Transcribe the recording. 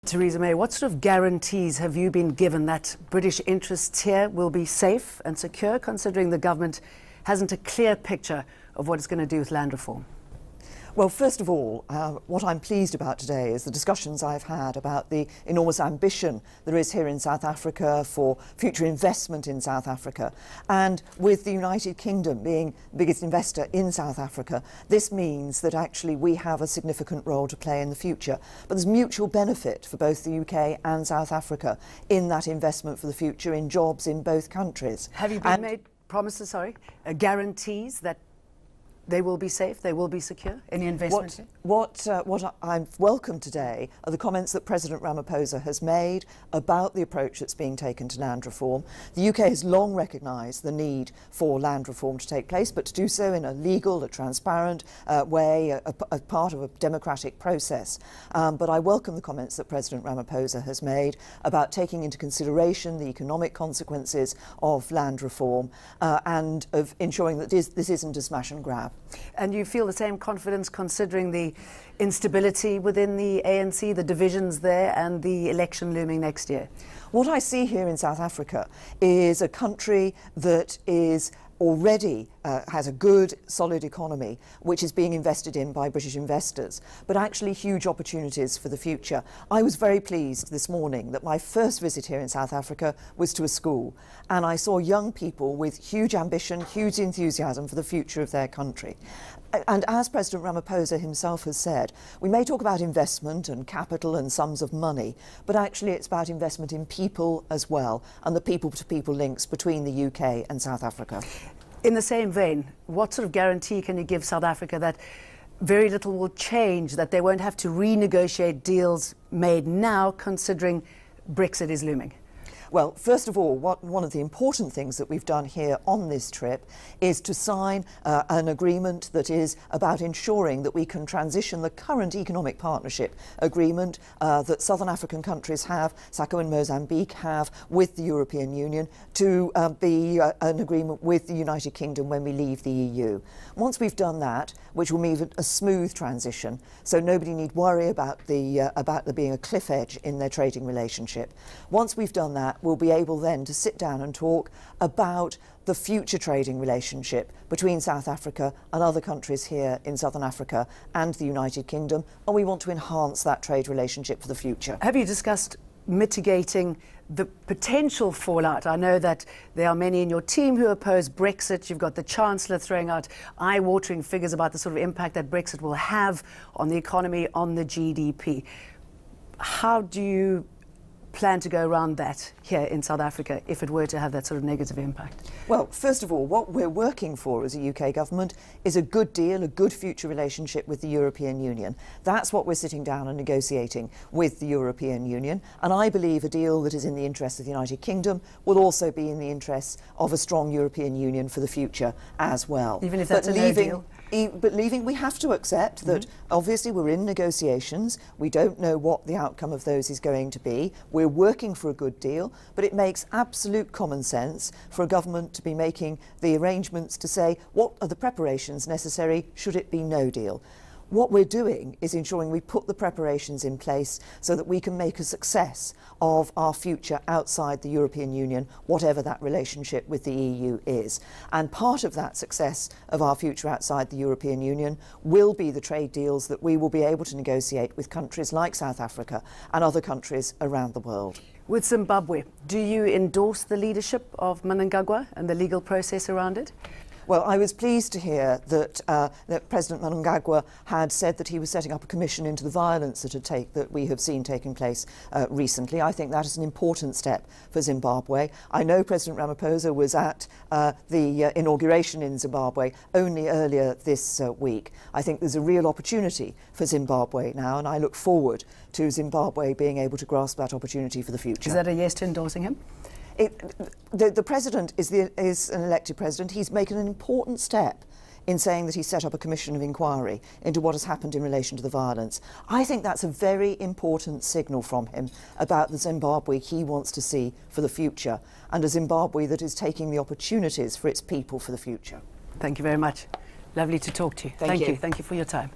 Theresa May, what sort of guarantees have you been given that British interests here will be safe and secure, considering the government hasn't a clear picture of what it's going to do with land reform? Well, first of all, what I'm pleased about today is the discussions I've had about the enormous ambition there is here in South Africa for future investment in South Africa. And with the United Kingdom being the biggest investor in South Africa, this means that actually we have a significant role to play in the future. But there's mutual benefit for both the UK and South Africa in that investment for the future, in jobs in both countries. Have you been made promises, guarantees that they will be safe, they will be secure, any investment? What I've welcomed today are the comments that President Ramaphosa has made about the approach that's being taken to land reform. The UK has long recognised the need for land reform to take place, but to do so in a legal, a transparent way, a part of a democratic process. But I welcome the comments that President Ramaphosa has made about taking into consideration the economic consequences of land reform and of ensuring that this isn't a smash and grab. And you feel the same confidence considering the instability within the ANC, the divisions there, and the election looming next year? What I see here in South Africa is a country that is already has a good, solid economy, which is being invested in by British investors, but actually huge opportunities for the future. I was very pleased this morning that my first visit here in South Africa was to a school, and I saw young people with huge ambition, huge enthusiasm for the future of their country. And as President Ramaphosa himself has said, we may talk about investment and capital and sums of money, but actually it's about investment in people as well, and the people-to-people links between the UK and South Africa. In the same vein, what sort of guarantee can you give South Africa that very little will change, that they won't have to renegotiate deals made now, considering Brexit is looming? Well, first of all, one of the important things that we've done here on this trip is to sign an agreement that is about ensuring that we can transition the current economic partnership agreement that Southern African countries have, SACO and Mozambique have, with the European Union, to be an agreement with the United Kingdom when we leave the EU. Once we've done that, which will mean a smooth transition, so nobody need worry about there being a cliff edge in their trading relationship. Once we've done that, we'll be able then to sit down and talk about the future trading relationship between South Africa and other countries here in Southern Africa and the United Kingdom, and we want to enhance that trade relationship for the future. Have you discussed mitigating the potential fallout? I know that there are many in your team who oppose Brexit. You've got the Chancellor throwing out eye-watering figures about the sort of impact that Brexit will have on the economy, on the GDP. How do you plan to go around that here in South Africa if it were to have that sort of negative impact? Well, first of all, what we're working for as a UK government is a good deal, a good future relationship with the European Union. That's what we're sitting down and negotiating with the European Union, and I believe a deal that is in the interests of the United Kingdom will also be in the interests of a strong European Union for the future as well. Even if that's a no deal? But leaving, we have to accept that obviously we're in negotiations. We don't know what the outcome of those is going to be. We're working for a good deal, but it makes absolute common sense for a government to be making the arrangements to say what are the preparations necessary should it be no deal. What we're doing is ensuring we put the preparations in place so that we can make a success of our future outside the European Union, whatever that relationship with the EU is. And part of that success of our future outside the European Union will be the trade deals that we will be able to negotiate with countries like South Africa and other countries around the world. With Zimbabwe, do you endorse the leadership of Mnangagwa and the legal process around it? Well, I was pleased to hear that, that President Mnangagwa had said that he was setting up a commission into the violence that we have seen taking place recently. I think that is an important step for Zimbabwe. I know President Ramaphosa was at the inauguration in Zimbabwe only earlier this week. I think there's a real opportunity for Zimbabwe now, and I look forward to Zimbabwe being able to grasp that opportunity for the future. Is that a yes to endorsing him? The president is an elected president. He's making an important step in saying that he set up a commission of inquiry into what has happened in relation to the violence. I think that's a very important signal from him about the Zimbabwe he wants to see for the future, and a Zimbabwe that is taking the opportunities for its people for the future. Thank you very much. Lovely to talk to you. Thank you. Thank you for your time.